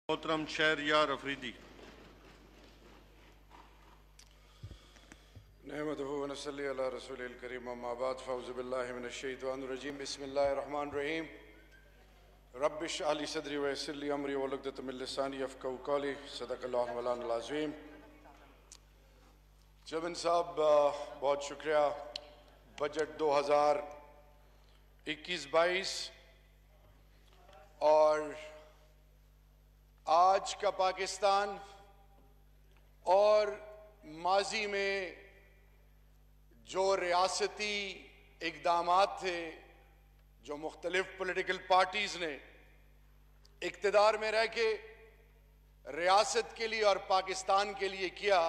محترم شہریار افریدی۔ نحمده ونصلي على رسول الكريم اما بعد فاعوذ بالله من الشیطان الرجیم بسم اللہ الرحمن الرحیم رب اشرح لي صدری ویسر لي امری واحلل عقدۃ من لسانی یفقهوا قولی صدق اللہ مولانا العظیم۔ چمن صاحب بہت شکریہ۔ بجٹ 2021-22 اور آج کا پاکستان اور ماضی میں جو ریاستی اقدامات تھے جو مختلف پولیٹیکل پارٹیز نے اقتدار میں رہ کے ریاست کے لیے اور پاکستان کے لیے کیا،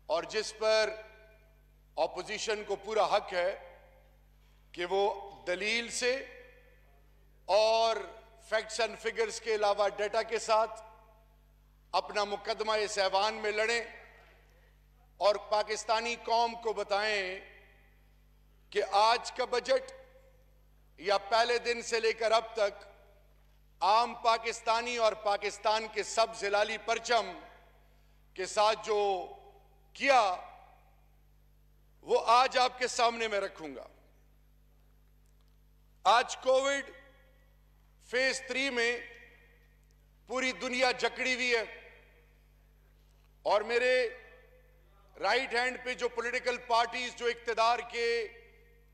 اور جس پر اپوزیشن کو پورا حق ہے کہ وہ دلیل سے اور فیکٹس اینڈ فگرز کے علاوہ ڈیٹا کے ساتھ اپنا مقدمہ اس ایوان میں لڑیں اور پاکستانی قوم کو بتائیں کہ آج کا بجٹ یا پہلے دن سے لے کر اب تک عام پاکستانی اور پاکستان کے سبز ہلالی پرچم کے ساتھ جو کیا وہ آج آپ کے سامنے میں رکھوں گا۔ آج کووڈ فیز 3 میں پوری دنیا جکڑی ہوئی ہے، اور میرے رائٹ ہینڈ پہ جو پولیٹیکل پارٹیز جو اقتدار کے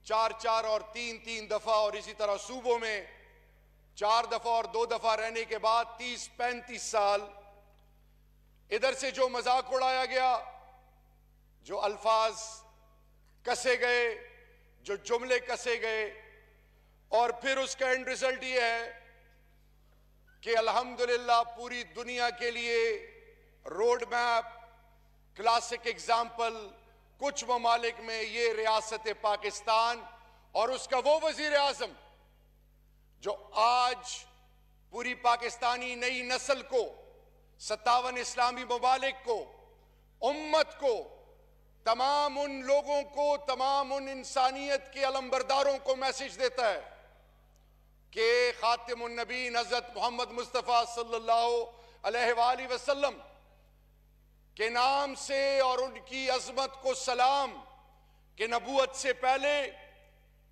4 اور 3 دفعہ اور اسی طرح صوبوں میں 4 دفعہ اور 2 دفعہ رہنے کے بعد 30-35 سال ادھر سے جو مذاق اڑایا گیا، جو الفاظ کسے گئے، جو جملے کسے گئے، اور پھر اس کا اینڈ ریزلٹ یہ ہے کہ الحمدللہ پوری دنیا کے لیے روڈ میپ، کلاسک اگزامپل کچھ ممالک میں یہ ریاست پاکستان اور اس کا وہ وزیر اعظم جو آج پوری پاکستانی نئی نسل کو، 57 اسلامی ممالک کو، امت کو، تمام ان لوگوں کو، تمام ان انسانیت کے علمبرداروں کو میسج دیتا ہے کہ خاتم النبیین حضرت محمد مصطفیٰ صلی اللہ علیہ وآلہ وسلم کے نام سے اور ان کی عظمت کو سلام کہ نبوت سے پہلے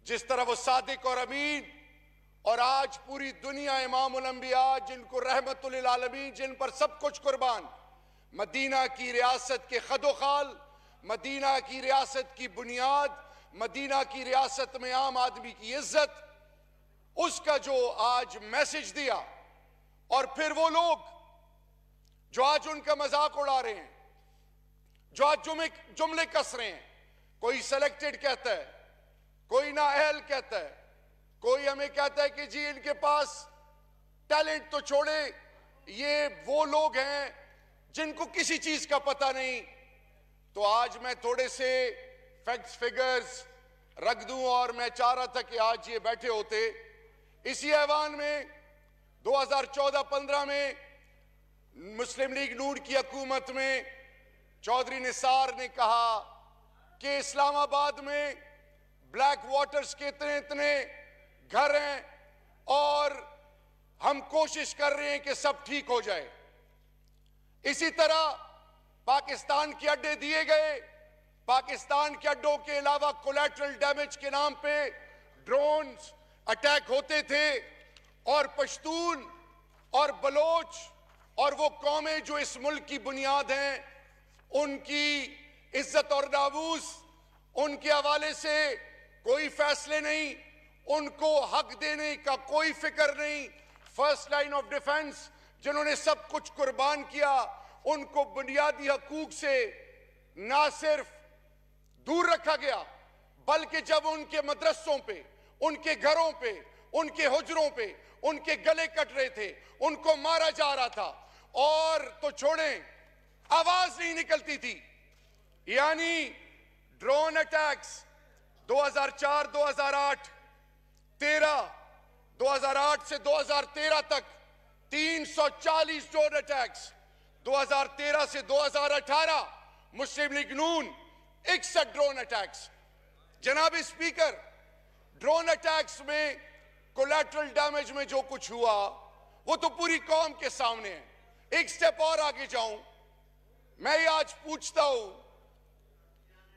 جس طرح وہ صادق اور امین، اور آج پوری دنیا امام الانبیاء جن کو رحمت للعالمین، جن پر سب کچھ قربان، مدینہ کی ریاست کے خد و خال، مدینہ کی ریاست کی بنیاد، مدینہ کی ریاست میں عام آدمی کی عزت، اس کا جو آج میسج دیا، اور پھر وہ لوگ جو آج ان کا مذاق اڑا رہے ہیں، جو آج جملے کس رہے ہیں، کوئی سلیکٹڈ کہتا ہے، کوئی نااہل کہتا ہے، کوئی ہمیں کہتا ہے کہ جی ان کے پاس ٹیلنٹ تو چھوڑے، یہ وہ لوگ ہیں جن کو کسی چیز کا پتہ نہیں۔ تو آج میں تھوڑے سے فیکٹس فگرز رکھ دوں، اور میں چاہ رہا تھا کہ آج یہ بیٹھے ہوتے اسی ایوان میں 2014-15 میں مسلم لیگ نون کی حکومت میں چودھری نثار نے کہا کہ اسلام آباد میں بلیک واٹرز کے اتنے گھر ہیں اور ہم کوشش کر رہے ہیں کہ سب ٹھیک ہو جائے۔ اسی طرح پاکستان کے اڈے دیے گئے، پاکستان کے اڈوں کے علاوہ کولیٹرل ڈیمیج کے نام پہ ڈرونز اٹیک ہوتے تھے، اور پشتون اور بلوچ اور وہ قومیں جو اس ملک کی بنیاد ہیں، ان کی عزت اور ناموس، ان کے حوالے سے کوئی فیصلے نہیں، ان کو حق دینے کا کوئی فکر نہیں۔ فرسٹ لائن آف ڈیفنس جنہوں نے سب کچھ قربان کیا، ان کو بنیادی حقوق سے نہ صرف دور رکھا گیا، بلکہ جب ان کے مدرسوں پہ، ان کے گھروں پہ، ان کے حجروں پہ ان کے گلے کٹ رہے تھے، ان کو مارا جا رہا تھا، اور تو چھوڑیں آواز نہیں نکلتی تھی۔ یعنی ڈرون اٹیکس 2004، 2008، 2008 سے 2013 تک 340 ڈرون اٹیکس، 2013 سے 2018 مسلم لیگ نون 61 ڈرون اٹیکس۔ جناب اسپیکر، ڈرون اٹیکس میں کولیٹرل ڈیمیج میں جو کچھ ہوا وہ تو پوری قوم کے سامنے ہے. ایک سٹیپ اور آگے جاؤں, میں یہ آج پوچھتا ہوں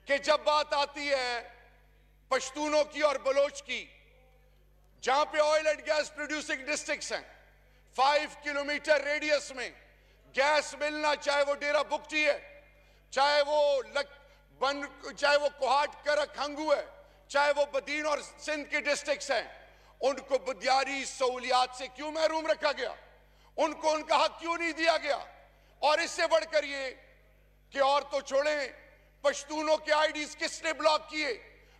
کہ جب بات آتی ہے پشتونوں کی اور بلوچ کی, جہاں پہ oil and gas producing districts ہیں, 5 کلومیٹر ریڈیس میں گیس ملنا, چاہے وہ ڈیرہ بگٹی ہے, چاہے وہ کوہاٹ کرک ہنگو ہے, چاہے وہ بدین اور سندھ کے ڈسٹرکٹس ہیں, ان کو بنیادی سہولیات سے کیوں محروم رکھا گیا؟ ان کو ان کا حق کیوں نہیں دیا گیا؟ اور اس سے بڑھ کر یہ کہ اور تو چھوڑیں, پشتونوں کے آئی ڈیز کس نے بلاک کیے؟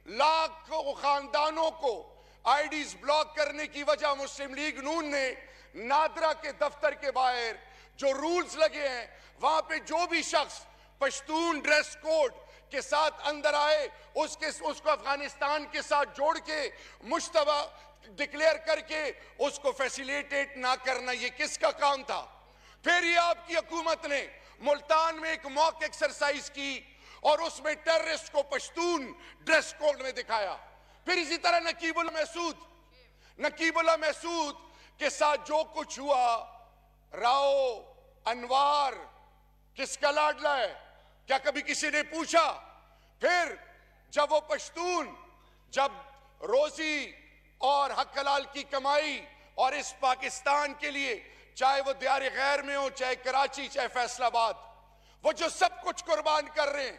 لاکھوں خاندانوں کو آئی ڈیز بلاک کرنے کی وجہ مسلم لیگ نون نے نادرا کے دفتر کے باہر جو رولز لگے ہیں, وہاں پہ جو بھی شخص پشتون ڈریس کوڈ کے ساتھ اندر آئے اس کو افغانستان کے ساتھ جوڑ کے مشتبہ ڈکلیئر کر کے اس کو فیسیلیٹیٹ نہ کرنا, یہ کس کا کام تھا؟ پھر یہ آپ کی حکومت نے ملتان میں ایک موک ایکسرسائز کی اور اس میں ٹیررسٹ کو پشتون ڈریس کوڈ میں دکھایا. پھر اسی طرح نقیب اللہ محسود کے ساتھ جو کچھ ہوا, راؤ انوار کس کا لاڈلا ہے؟ کیا کبھی کسی نے پوچھا؟ پھر جب وہ پشتون جب روزی اور حق حلال کی کمائی اور اس پاکستان کے لیے, چاہے وہ دیار غیر میں ہو, چاہے کراچی, چاہے فیصل آباد, وہ جو سب کچھ قربان کر رہے ہیں,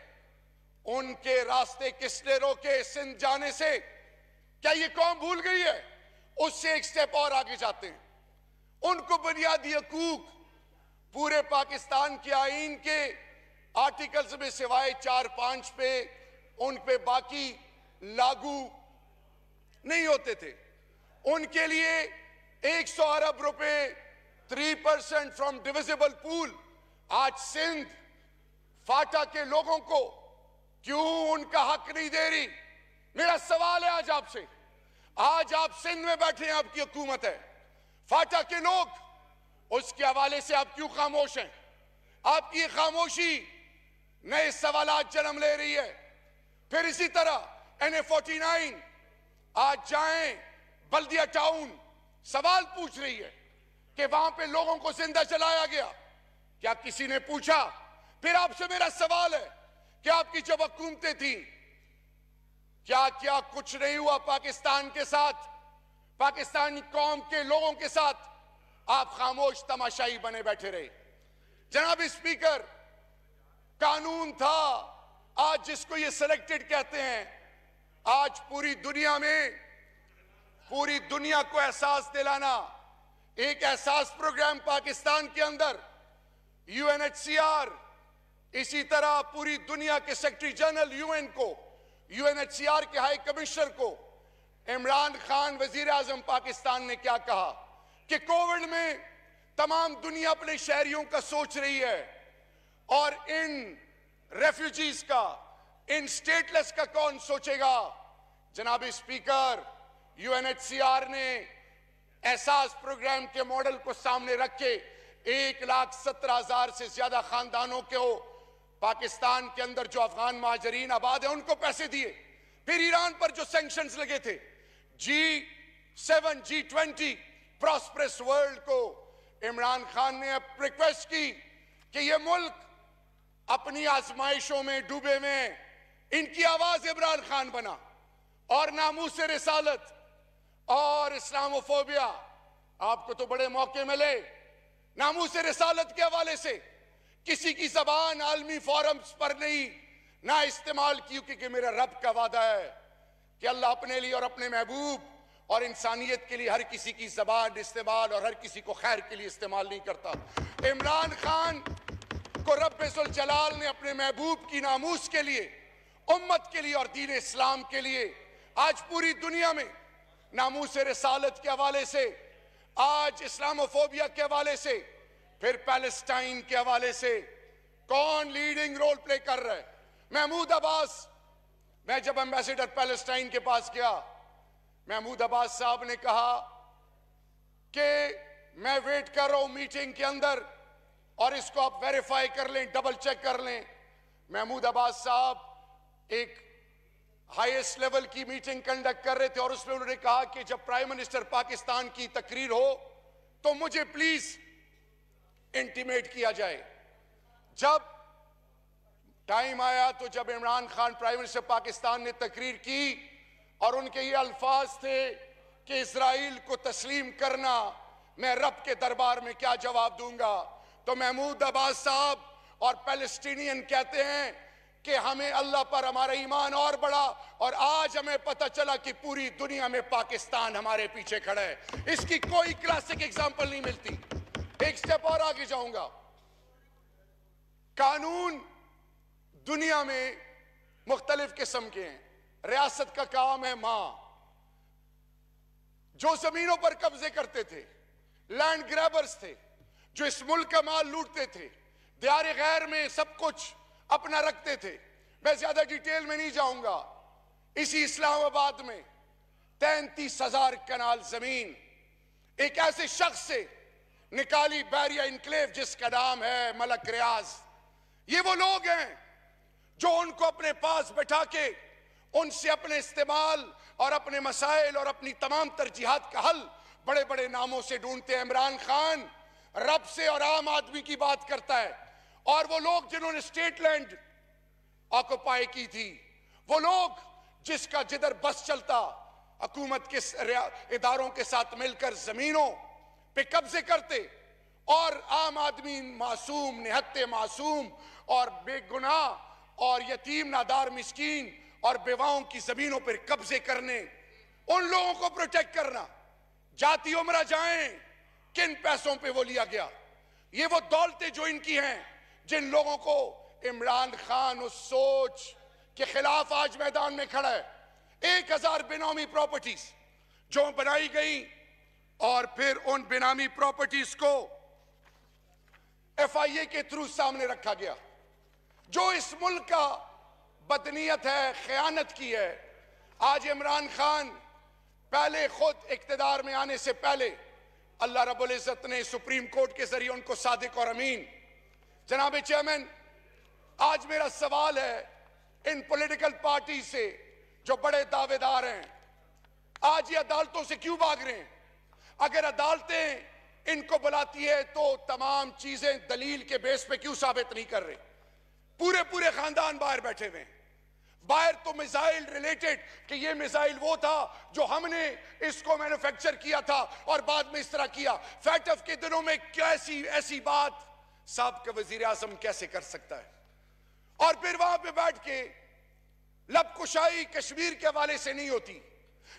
ان کے راستے کس نے روکے سندھ جانے سے؟ کیا یہ قوم بھول گئی ہے؟ اس سے ایک سٹیپ اور آگے جاتے ہیں. ان کو بنیادی حقوق پورے پاکستان کے آئین کے آرٹیکلز میں سوائے 4-5 پہ, ان پہ باقی لاگو نہیں ہوتے تھے. ان کے لیے 100 ارب روپے 3% فرام ڈیویزیبل پول. آج سندھ فاٹا کے لوگوں کو کیوں ان کا حق نہیں دے رہی؟ میرا سوال ہے آج آپ سے. آج آپ سندھ میں بیٹھے ہیں, آپ کی حکومت ہے, فاٹا کے لوگ, اس کے حوالے سے آپ کیوں خاموش ہیں؟ آپ کی خاموشی نئے سوالات جنم لے رہی ہے. پھر اسی طرح NA49 آج جائیں بلدیہ ٹاؤن, سوال پوچھ رہی ہے کہ وہاں پہ لوگوں کو زندہ جلایا گیا, کیا کسی نے پوچھا؟ پھر آپ سے میرا سوال ہے کہ آپ کی جب حکومتیں تھیں, کیا کچھ نہیں ہوا پاکستان کے ساتھ, پاکستانی قوم کے لوگوں کے ساتھ؟ آپ خاموش تماشائی بنے بیٹھے رہے. جناب اسپیکر, قانون تھا آج جس کو یہ سلیکٹڈ کہتے ہیں, آج پوری دنیا میں پوری دنیا کو احساس دلانا, ایک احساس پروگرام پاکستان کے اندر, UNHCR, اسی طرح پوری دنیا کے سیکرٹری جنرل UN کو, UNHCR کے ہائی کمشنر کو, عمران خان وزیر اعظم پاکستان نے کیا کہا کہ کووڈ میں تمام دنیا اپنے شہریوں کا سوچ رہی ہے, اور ان ریفیوجیز کا, ان سٹیٹلیس کا کون سوچے گا؟ جناب اسپیکر, UNHCR نے احساس پروگرام کے ماڈل کو سامنے رکھ کے 1,17,000 سے زیادہ خاندانوں کو پاکستان کے اندر جو افغان مہاجرین آباد ہیں ان کو پیسے دیے. پھر ایران پر جو سینکشنز لگے تھے, G7 G20 پراسپرس ورلڈ کو عمران خان نے ریکویسٹ کی کہ یہ ملک اپنی آزمائشوں میں ڈوبے میں, ان کی آواز عمران خان بنا, اور ناموس رسالت اور اسلاموفوبیا, آپ کو تو بڑے موقع ملے ناموس رسالت کے حوالے سے کسی کی زبان عالمی فورمز پر نہیں نہ استعمال کی, کیونکہ میرا رب کا وعدہ ہے کہ اللہ اپنے لیے اور اپنے محبوب اور انسانیت کے لیے ہر کسی کی زبان استعمال اور ہر کسی کو خیر کے لیے استعمال نہیں کرتا. عمران خان کو رب ذوالجلال نے اپنے محبوب کی ناموس کے لیے, امت کے لیے اور دین اسلام کے لیے آج پوری دنیا میں ناموس رسالت کے حوالے سے, آج اسلاموفوبیا کے حوالے سے, پھر پیلسٹائن کے حوالے سے کون لیڈنگ رول پلے کر رہا ہے؟ محمود عباس. میں جب ایمبیسیڈر پیلسٹائن کے پاس گیا, محمود عباس صاحب نے کہا کہ میں ویٹ کر رہا ہوں میٹنگ کے اندر, اور اس کو آپ ویریفائی کر لیں, ڈبل چیک کر لیں. محمود عباس صاحب ایک ہائیسٹ لیول کی میٹنگ کنڈکٹ کر رہے تھے, اور اس میں انہوں نے کہا کہ جب پرائم منسٹر پاکستان کی تقریر ہو تو مجھے پلیز انٹیمیٹ کیا جائے. جب ٹائم آیا تو جب عمران خان پرائم منسٹر پاکستان نے تقریر کی اور ان کے یہ الفاظ تھے کہ اسرائیل کو تسلیم کرنا، میں رب کے دربار میں کیا جواب دوں گا، تو محمود عباس صاحب اور پیلسٹینین کہتے ہیں کہ ہمیں اللہ پر ہمارا ایمان اور بڑھا، اور آج ہمیں پتہ چلا کہ پوری دنیا میں پاکستان ہمارے پیچھے کھڑا ہے. اس کی کوئی کلاسک ایگزامپل نہیں ملتی. ایک سٹیپ اور آگے جاؤں گا. قانون دنیا میں مختلف قسم کے ہیں. ریاست کا کام ہے ماں. جو زمینوں پر قبضے کرتے تھے، لینڈ گریبرز تھے، جو اس ملک کا مال لوٹتے تھے، دیار غیر میں سب کچھ اپنا رکھتے تھے. میں زیادہ ڈیٹیل میں نہیں جاؤں گا. اسی اسلام آباد میں 33,000 کنال زمین ایک ایسے شخص سے نکالی، بیریا انکلیو، جس کا نام ہے ملک ریاض. یہ وہ لوگ ہیں جو ان کو اپنے پاس بٹھا کے ان سے اپنے استعمال اور اپنے مسائل اور اپنی تمام ترجیحات کا حل بڑے بڑے ناموں سے ڈھونڈتے ہیں. عمران خان رب سے اور عام آدمی کی بات کرتا ہے. اور وہ لوگ جنہوں نے اسٹیٹ لینڈ آکوپائی کی تھی، وہ لوگ جس کا جدھر بس چلتا حکومت کے اداروں کے ساتھ مل کر زمینوں پہ قبضے کرتے، اور عام آدمی معصوم، نہت معصوم اور بے گناہ اور یتیم نادار مسکین اور بیواؤں کی زمینوں پر قبضے کرنے، ان لوگوں کو پروٹیکٹ کرنا. جاتی عمرہ جائیں، کن پیسوں پہ وہ لیا گیا. یہ وہ دولتیں جو ان کی ہیں، جن لوگوں کو عمران خان اس سوچ کے خلاف آج میدان میں کھڑا ہے. 1,000 بینامی پراپرٹیز جو بنائی گئی، اور پھر ان بینامی پراپرٹیز کو FIA کے تھرو سامنے رکھا گیا. جو اس ملک کا بدنیت ہے، خیانت کی ہے. آج عمران خان پہلے خود اقتدار میں آنے سے پہلے اللہ رب العزت نے سپریم کورٹ کے ذریعے ان کو صادق اور امین. جناب چیئرمین، آج میرا سوال ہے ان پولیٹیکل پارٹی سے جو بڑے دعوے دار ہیں، آج یہ عدالتوں سے کیوں بھاگ رہے ہیں؟ اگر عدالتیں ان کو بلاتی ہے تو تمام چیزیں دلیل کے بیس پہ کیوں ثابت نہیں کر رہے؟ پورے خاندان باہر بیٹھے ہوئے ہیں. باہر تو میزائل ریلیٹڈ کہ یہ میزائل وہ تھا جو ہم نے اس کو مینوفیکچر کیا تھا اور بعد میں اس طرح کیا. فیٹف کے دنوں میں ایسی بات سابقہ وزیر اعظم کیسے کر سکتا ہے؟ اور پھر وہاں پہ بیٹھ کے لب کشائی کشمیر کے حوالے سے نہیں ہوتی،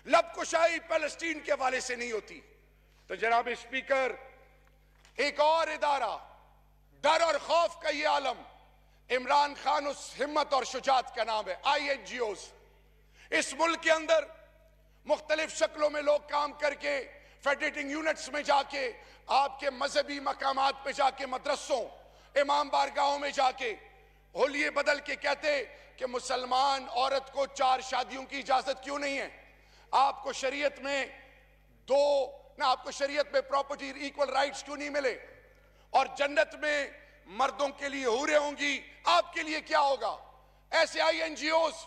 لب کشائی فلسطین کے حوالے سے نہیں ہوتی. تو جناب اسپیکر، ایک اور ادارہ، ڈر اور خوف کا یہ عالم، عمران خان اس ہمت اور شجاعت کا نام ہے. INGOs اس ملک کے اندر مختلف شکلوں میں لوگ کام کر کے فیڈریٹنگ یونٹس میں جا کے، آپ کے مذہبی مقامات پہ جا کے، مدرسوں، امام بارگاہوں میں جا کے ہولیے بدل کے کہتے کہ مسلمان عورت کو 4 شادیوں کی اجازت کیوں نہیں ہے؟ آپ کو شریعت میں آپ کو شریعت میں پراپرٹی ایکول رائٹس کیوں نہیں ملے؟ اور جنت میں مردوں کے لیے حوریں ہوں گی، آپ کے لیے کیا ہوگا؟ ایسے INGOs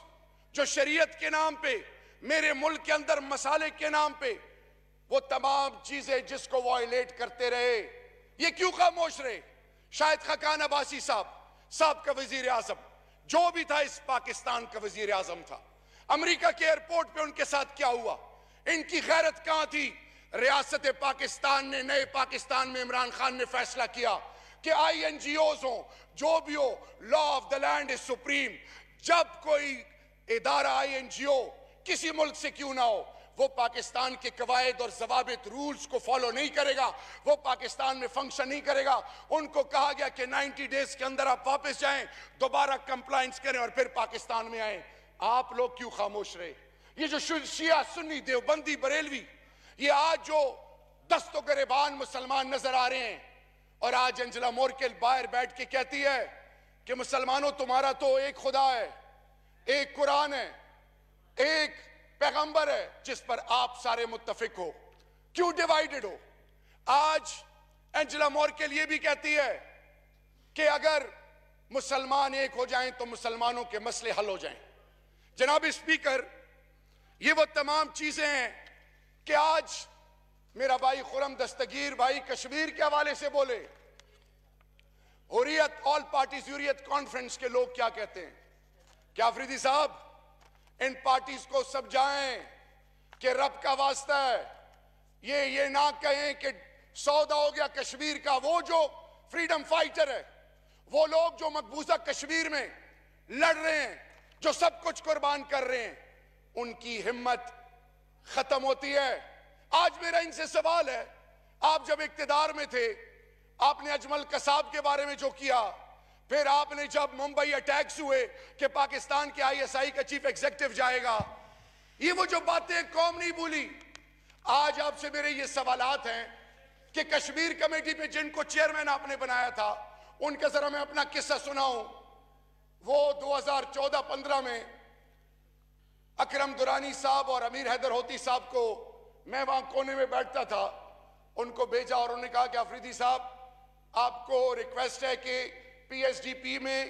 جو شریعت کے نام پہ، میرے ملک کے اندر مسالے کے نام پہ، وہ تمام چیزیں جس کو وائلیٹ کرتے رہے، یہ کیوں خاموش رہے؟ شاید خاقان عباسی صاحب کا وزیر اعظم، جو بھی تھا اس پاکستان کا وزیر اعظم تھا، امریکہ کے ایئرپورٹ پہ ان کے ساتھ کیا ہوا؟ ان کی غیرت کہاں تھی؟ ریاست پاکستان نے، نئے پاکستان میں عمران خان نے فیصلہ کیا کہ INGOs ہوں، جو بھی ہو، law of the land is supreme. جب کوئی ادارہ INGO کسی ملک سے کیوں نہ ہو، وہ پاکستان کے قواعد اور ضوابط رولز کو فالو نہیں کرے گا، وہ پاکستان میں فنکشن نہیں کرے گا. ان کو کہا گیا کہ 90 ڈیز کے اندر آپ واپس جائیں، دوبارہ کمپلائنس کریں اور پھر پاکستان میں آئیں. آپ لوگ کیوں خاموش رہے؟ یہ جو شیعہ سنی دیوبندی بریلوی، یہ آج جو دست و گریبان مسلمان نظر آ رہے ہیں، اور آج انجلا مورکل باہر بیٹھ کے کہتی ہے کہ مسلمانوں تمہارا تو ایک خدا ہے، ایک قرآن ہے، ایک پیغمبر ہے جس پر آپ سارے متفق ہو، کیوں ڈیوائیڈڈ ہو؟ آج انجلا مورکل یہ بھی کہتی ہے کہ اگر مسلمان ایک ہو جائیں تو مسلمانوں کے مسئلے حل ہو جائیں. جناب اسپیکر، یہ وہ تمام چیزیں ہیں کہ آج میرا بھائی خرم دستگیر بھائی کشمیر کے حوالے سے بولے. حریت آل پارٹیز حریت کانفرنس کے لوگ کیا کہتے ہیں؟ کیا آفریدی صاحب ان پارٹیز کو سمجھائیں کہ رب کا واسطہ ہے یہ نہ کہیں کہ سودا ہو گیا کشمیر کا. وہ جو فریڈم فائٹر ہے، وہ لوگ جو مقبوضہ کشمیر میں لڑ رہے ہیں، جو سب کچھ قربان کر رہے ہیں، ان کی ہمت ختم ہوتی ہے. آج میرا ان سے سوال ہے، آپ جب اقتدار میں تھے آپ نے اجمل قصاب کے بارے میں جو کیا، پھر آپ نے جب ممبئی اٹیکس ہوئے کہ پاکستان کے ISI کا چیف ایگزیکٹو جائے گا، یہ وہ جو باتیں قوم نہیں بھولی. آج آپ سے میرے یہ سوالات ہیں کہ کشمیر کمیٹی پہ جن کو چیئرمین آپ نے بنایا تھا ان کا ذرا میں اپنا قصہ سناؤں. وہ 2014-15 میں اکرم درانی صاحب اور امیر حیدر ہوتی صاحب کو، میں وہاں کونے میں بیٹھتا تھا، ان کو بھیجا اور انہوں نے کہا کہ آفریدی صاحب آپ کو ریکویسٹ ہے کہ PSDP میں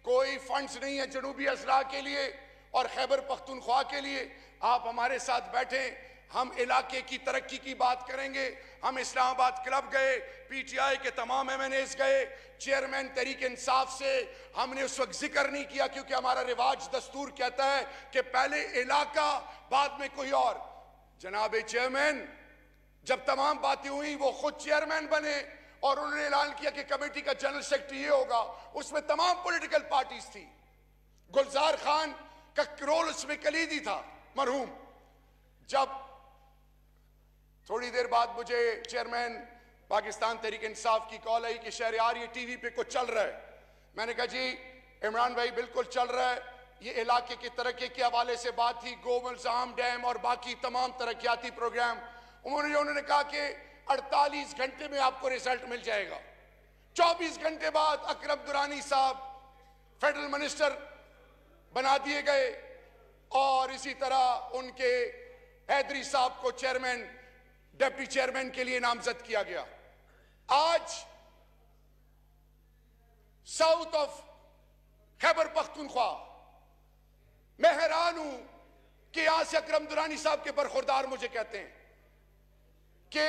کوئی فنڈز نہیں ہے جنوبی اضلاع کے لیے اور خیبر پختونخوا کے لیے، آپ ہمارے ساتھ بیٹھیں، ہم علاقے کی ترقی کی بات کریں گے. ہم اسلام آباد کلب گئے، PTI کے تمام MNAs گئے، چیئرمین تحریک انصاف سے ہم نے اس وقت ذکر نہیں کیا کیونکہ ہمارا رواج دستور کہتا ہے کہ پہلے علاقہ بعد میں کوئی اور. جناب چیئرمین جب تمام باتیں ہوئیں وہ خود چیئرمین بنے اور انہوں نے اعلان کیا کہ کمیٹی کا جنرل سیکرٹری یہ ہوگا. اس میں تمام پولیٹیکل پارٹیز تھی. گلزار خان کا رول اس میں کلیدی تھا مرحوم. جب تھوڑی دیر بعد مجھے چیئرمین پاکستان تحریک انصاف کی کال آئی کہ شہریار یہ TV پہ کچھ چل رہا ہے. میں نے کہا جی عمران بھائی بالکل چل رہا ہے، یہ علاقے کی ترقی کے حوالے سے بات تھی، گوملزام ڈیم اور باقی تمام ترقیاتی پروگرام. انہوں نے کہا کہ 48 گھنٹے میں آپ کو ریزلٹ مل جائے گا. 24 گھنٹے بعد اکرم درانی صاحب فیڈرل منسٹر بنا دیے گئے اور اسی طرح ان کے حیدری صاحب کو چیئرمین ڈپٹی چیئرمین کے لیے نامزد کیا گیا. آج ساؤتھ آف خیبر پختونخوا میں حیران ہوں کہ یہاں سے اکرم درانی صاحب کے برخوردار مجھے کہتے ہیں کہ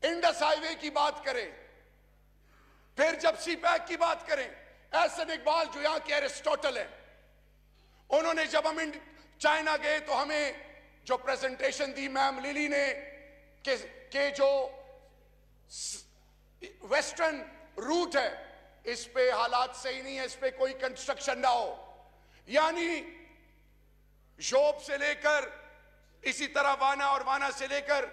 انڈس ہائی وے کی بات کریں، پھر جب سی پیک کی بات کریں، احسن اقبال جو یہاں کے ایرسٹوٹل ہیں، انہوں نے جب ہم چائنا گئے تو ہمیں جو پریزنٹیشن دی میم لیلی نے کہ جو ویسٹرن روٹ ہے اس پہ حالات صحیح نہیں ہے، اس پہ کوئی کنسٹرکشن نہ ہو. یعنی شوب سے لے کر اسی طرح وانا اور وانا سے لے کر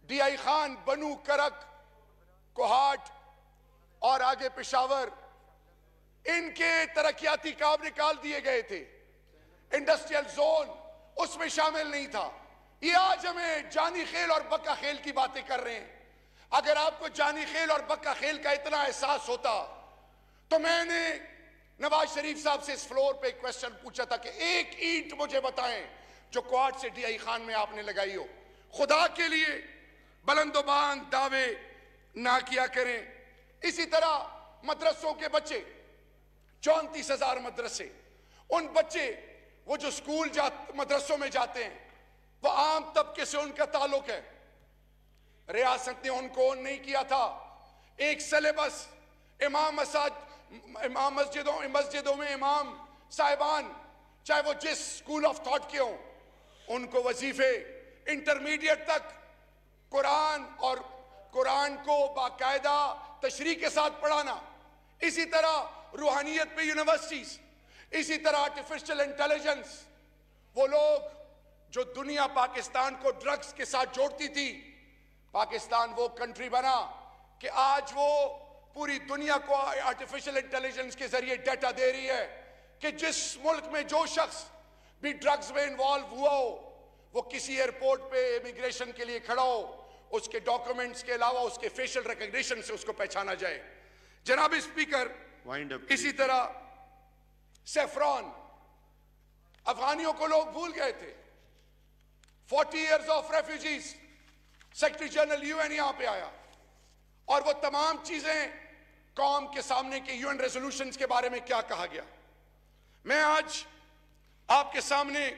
DI خان، بنو، کرک، کوہاٹ اور آگے پشاور، ان کے ترقیاتی کام نکال دیے گئے تھے. انڈسٹریل زون اس میں شامل نہیں تھا. یہ آج ہمیں جانی خیل اور بکا خیل کی باتیں کر رہے ہیں. اگر آپ کو جانی خیل اور بکا خیل کا اتنا احساس ہوتا تو میں نے نواز شریف صاحب سے اس فلور پہ ایک کوسچن پوچھا تھا کہ ایک اینٹ مجھے بتائیں جو کوارٹ سے DI خان میں آپ نے لگائی ہو. خدا کے لیے بلند و باند دعوے نہ کیا کریں. اسی طرح مدرسوں کے بچے، 34,000 مدرسے، ان بچے وہ جو سکول مدرسوں میں جاتے ہیں وہ عام طبقے سے ان کا تعلق ہے. ریاست نے ان کو نہیں کیا تھا. ایک سلیبس امام مسجدوں میں امام صاحبان چاہے وہ جس سکول آف تھاٹ کے ہوں ان کو وظیفے انٹرمیڈیٹ تک قرآن اور قرآن کو باقاعدہ تشریح کے ساتھ پڑھانا. اسی طرح روحانیت پہ یونیورسٹیز، اسی طرح آرٹیفیشل انٹیلیجنس. وہ لوگ جو دنیا پاکستان کو ڈرگز کے ساتھ جوڑتی تھی، پاکستان وہ کنٹری بنا کہ آج وہ پوری دنیا کو آرٹیفیشل انٹیلیجنس کے ذریعے ڈیٹا دے رہی ہے کہ جس ملک میں جو شخص بھی ڈرگز میں انوالو ہوا ہو وہ کسی ایئرپورٹ پہ امیگریشن کے لیے کھڑا ہو، اس کے ڈاکومنٹس کے علاوہ اس کے فیشل ریکگنیشن سے اس کو پہچانا جائے. جناب اسپیکر، اسی طرح سیفران، افغانیوں کو لوگ بھول گئے تھے. 40 years of refugees، secretary general UN یہاں پہ آیا اور وہ تمام چیزیں قوم کے سامنے کے UN ریزولوشنز کے بارے میں کیا کہا گیا. میں آج آپ کے سامنے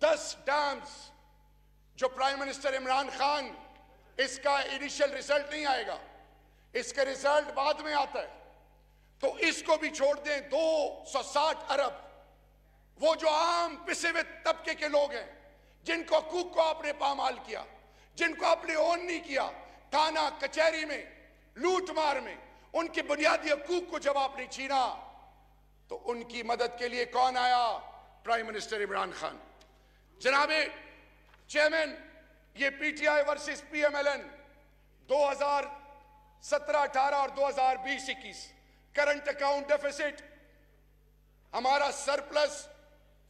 10 ڈیمز جو پرائم منسٹر عمران خان، اس کا انیشل ریزلٹ نہیں آئے گا، اس کا ریزلٹ بعد میں آتا ہے، تو اس کو بھی چھوڑ دیں۔ 260 ارب وہ جو عام پسے ہوئے طبقے کے لوگ ہیں، جن کو حقوق کو آپ نے پامال کیا، جن کو آپ نے اون نہیں کیا، تھانہ کچہری میں لوٹ مار میں ان کے بنیادی حقوق کو جب آپ نے چھینا، تو ان کی مدد کے لیے کون آیا؟ Prime minister Imran Khan. جناب چیئرمین، یہ P T I versus P M L N 2017-18 اور 2020-21 کرنٹ اکاؤنٹ ڈیفیسٹ، ہمارا سرپلس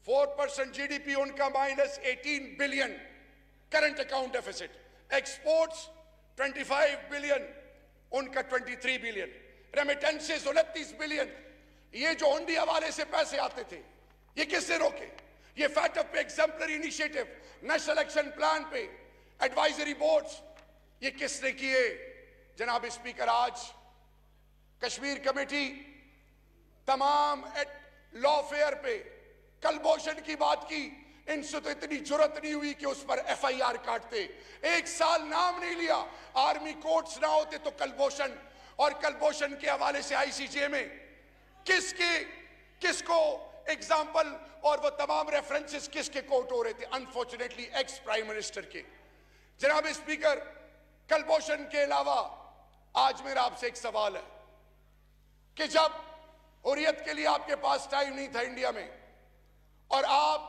4% جی ڈی پی، ان کا minus 18 billion current account deficit, exports 25 billion, ان کا 23 بلین، ریمیٹنسز 29 بلین۔ یہ جو ہنڈی حوالے سے پیسے آتے تھے، یہ کس نے روکے؟ یہ فیٹ اپ پہ، exemplary initiative, national action plan پہ، ایڈوائزری بورڈز، یہ کس نے کیے؟ جناب اسپیکر، آج کشمیر کمیٹی تمام لا فیئر پہ کلبھوشن کی بات کی، ان سے تو اتنی جرت نہیں ہوئی کہ اس پر ایف آئی آر کاٹتے، 1 سال نام نہیں لیا، آرمی کورٹس نہ ہوتے تو کلبھوشن، اور کلبھوشن کے حوالے سے آئی سی جے میں کس کو ایگزامپل اور وہ تمام ریفرنسز کس کے کوٹ ہو رہے تھے؟ انفارچونیٹلی ایکس پرائم منسٹر کے۔ جناب اسپیکر، کلبھوشن کے علاوہ آج میرا آپ سے ایک سوال ہے کہ جب حریت کے لیے آپ کے پاس ٹائم نہیں تھا انڈیا میں، اور آپ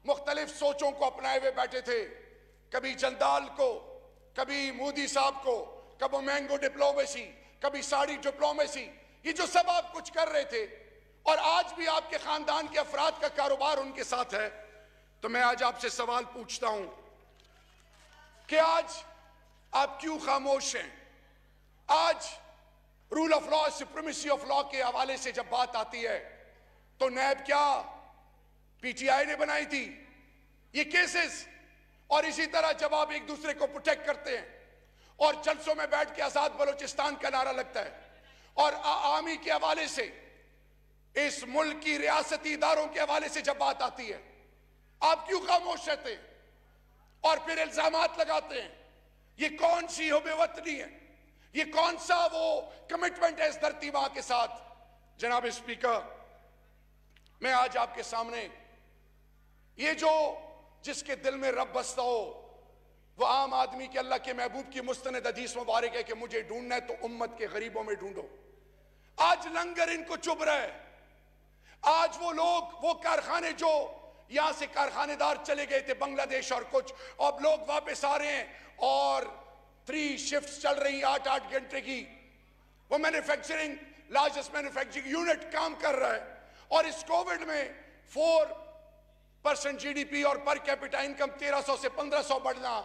مختلف سوچوں کو اپنائے ہوئے بیٹھے تھے، کبھی جندال کو، کبھی مودی صاحب کو، کبھی مینگو ڈپلومیسی، کبھی ساڑی ڈپلومیسی، یہ جو سب آپ کچھ کر رہے تھے، اور آج بھی آپ کے خاندان کے افراد کا کاروبار ان کے ساتھ ہے، تو میں آج آپ سے سوال پوچھتا ہوں کہ آج آپ کیوں خاموش ہیں؟ آج rule of law, supremacy of law کے حوالے سے جب بات آتی ہے تو نیب کیا پی ٹی آئی نے بنائی تھی یہ کیسز؟ اور اسی طرح جب آپ ایک دوسرے کو پروٹیکٹ کرتے ہیں اور جلسوں میں بیٹھ کے آزاد بلوچستان کا نعرہ لگتا ہے، اور عوامی کے حوالے سے، اس ملک کی ریاستی اداروں کے حوالے سے جب بات آتی ہے، آپ کیوں خاموش رہتے ہیں اور پھر الزامات لگاتے ہیں؟ یہ کون سی حب وطنی ہے؟ یہ کون سا وہ کمٹمنٹ ہے اس دھرتی ماں کے ساتھ؟ جناب اسپیکر، میں آج آپ کے سامنے یہ جو جس کے دل میں رب بستا ہو، وہ عام آدمی کے اللہ کے محبوب کی مستند حدیث مبارک ہے کہ مجھے ڈھونڈنا ہے تو امت کے غریبوں میں ڈھونڈو۔ آج لنگر ان کو چبھ رہا ہے، آج وہ لوگ، وہ کارخانے جو یہاں سے کارخانے دار چلے گئے تھے بنگلہ دیش اور کچھ، اب لوگ واپس آ رہے ہیں اور 3 شفٹس چل رہی ہیں 8-8 گھنٹے کی، وہ مینوفیکچرنگ، لارجسٹ مینوفیکچرنگ یونٹ کام کر رہا ہے، اور اس کووڈ میں 4% جی ڈی پی اور پر کیپٹا انکم 1300 سے 1500 بڑھنا،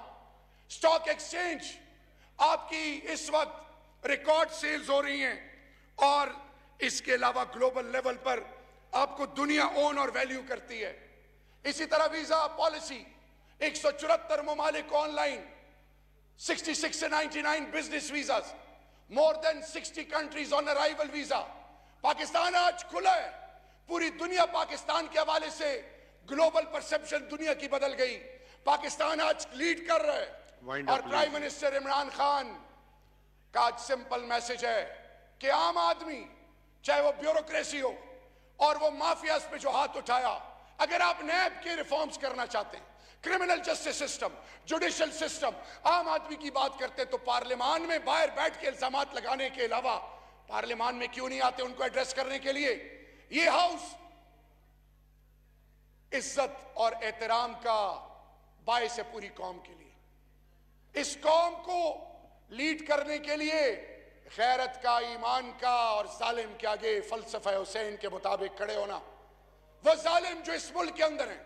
سٹاک ایکسچینج آپ کی اس وقت ریکارڈ سیلز ہو رہی ہیں، اور اس کے علاوہ گلوبل لیول پر آپ کو دنیا اون اور ویلیو کرتی ہے۔ اسی طرح ویزا پالیسی، 174 ممالک آن لائن، 66 سے 99 business visas, more than 60 countries on arrival visa۔ Pakistan آج کھلا ہے، پوری دنیا پاکستان کے حوالے سے گلوبل پرسپشن دنیا کی بدل گئی، پاکستان آج لیڈ کر رہا ہے، اور پرائم منسٹر عمران خان کا آج سمپل میسج ہے کہ عام آدمی، چاہے وہ بیوروکریسی ہو اور وہ مافیاز پہ جو ہاتھ اٹھایا، اگر آپ نیب کے ریفارمز کرنا چاہتے ہیں، criminal justice system, judicial system, عام آدمی کی بات کرتے تو پارلیمان میں باہر بیٹھ کے الزامات لگانے کے علاوہ پارلیمان میں کیوں نہیں آتے ان کو ایڈریس کرنے کے لیے؟ یہ ہاؤس عزت اور احترام کا باعث ہے پوری قوم کے لیے، اس قوم کو لیڈ کرنے کے لیے غیرت کا، ایمان کا، اور ظالم کے آگے فلسفہ حسین کے مطابق کھڑے ہونا۔ وہ ظالم جو اس ملک کے اندر ہیں،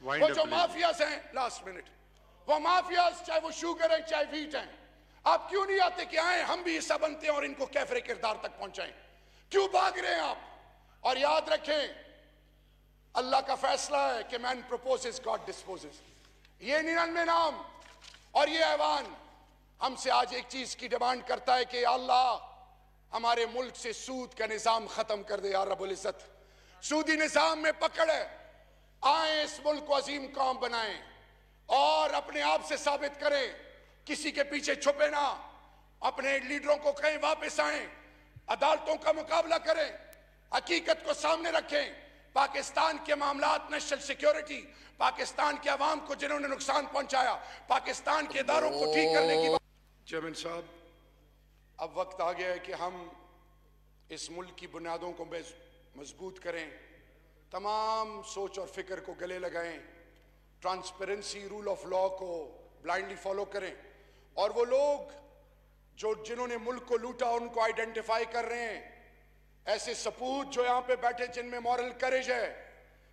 وہ جو مافیاز ہیں، لاسٹ منٹ، وہ مافیاز چاہے وہ شوگر ہیں چاہے ویٹ ہیں، آپ کیوں نہیں آتے کہ آئیں ہم بھی حصہ بنتے ہیں اور ان کو کیفر کردار تک پہنچائیں؟ کیوں بھاگ رہے ہیں آپ؟ اور یاد رکھیں، اللہ کا فیصلہ ہے کہ مین پروپوزز گاڈ ڈسپوزز۔ یہ 99 نام اور یہ ایوان ہم سے آج ایک چیز کی ڈیمانڈ کرتا ہے کہ یا اللہ ہمارے ملک سے سود کا نظام ختم کر دے یا رب العزت۔ سودی نظام میں پکڑ ہے، آئیں اس ملک کو عظیم قوم بنائیں، اور اپنے آپ سے ثابت کریں, کسی کے پیچھے چھپے نہ, اپنے لیڈروں کو کہیں واپس آئیں, عدالتوں کا مقابلہ کریں, حقیقت کو سامنے رکھیں. پاکستان کے معاملات, نیشنل سیکیورٹی, پاکستان کے عوام کو جنہوں نے نقصان پہنچایا, پاکستان کے اداروں کو ٹھیک کرنے کی بات. چیئرمین صاحب, اب وقت آ گیا ہے کہ ہم اس ملک کی بنیادوں کو مضبوط کریں, تمام سوچ اور فکر کو گلے لگائیں, ٹرانسپیرنسی, رول آف لا کو بلائنڈلی فالو کریں, اور وہ لوگ جنہوں نے ملک کو لوٹا ان کو آئیڈینٹیفائی کر رہے ہیں. ایسے سپوت جو یہاں پہ بیٹھے جن میں مورل کریج ہے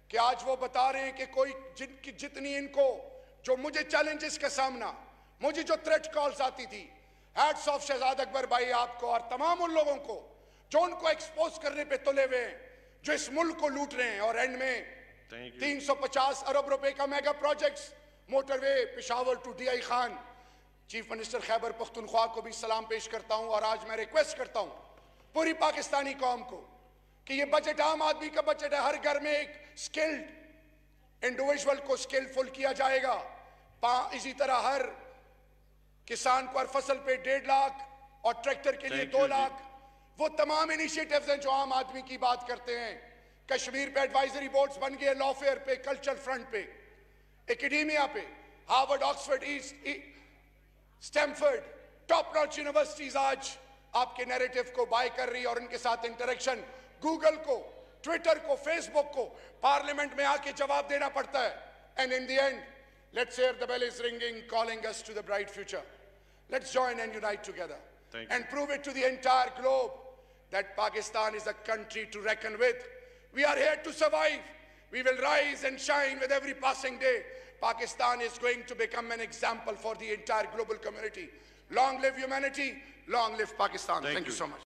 کہ آج وہ بتا رہے ہیں کہ کوئی جتنی ان کو, جو مجھے چیلنجز کا سامنا, مجھے جو تھریٹ کالز آتی تھی, ہیٹس آف شہزاد اکبر بھائی آپ کو اور تمام ان لوگوں کو جو ان کو ایکسپوز کرنے پہ تلے ہوئے ہیں, جو اس ملک کو لوٹ رہے ہیں. اور اینڈ میں 350 ارب روپے کا mega projects, motorway Peshawar to D I Khan. Chief minister Khyber Pakhtunkhwa کو بھی سلام پیش کرتا ہوں, اور آج میں ریکویسٹ کرتا ہوں پوری پاکستانی قوم کو کہ یہ بجٹ عام آدمی کا بجٹ ہے. ہر گھر میں ایک سکلڈ انڈیویجول کو سکلفل کیا جائے گا. اسی طرح ہر کسان کو ہر فصل پہ 1.5 لاکھ اور ٹریکٹر کے لیے 2 لاکھ. وہ تمام انیشیٹیوز ہیں جو عام آدمی کی بات کرتے ہیں. کشمیر پہ ایڈوائزری بورڈز بن گئے, لا فیئر پہ, کلچر فرنٹ پہ, ایکیڈیمیا پہ, Harvard, Oxford, Stanford, top notch universities آج آپ کے نیریٹو کو بائی کر رہی ہے, اور ان کے ساتھ انٹریکشن, گوگل کو, ٹویٹر کو, فیس بک کو پارلیمنٹ میں آ کے جواب دینا پڑتا ہے. And in the end, let's hair the bell is ringing, calling us to the bright future. Let's join and unite together and prove it to the entire globe that Pakistan is a country to reckon with. We are here to survive. We will rise and shine with every passing day. Pakistan is going to become an example for the entire global community. Long live humanity, long live Pakistan. Thank you so much.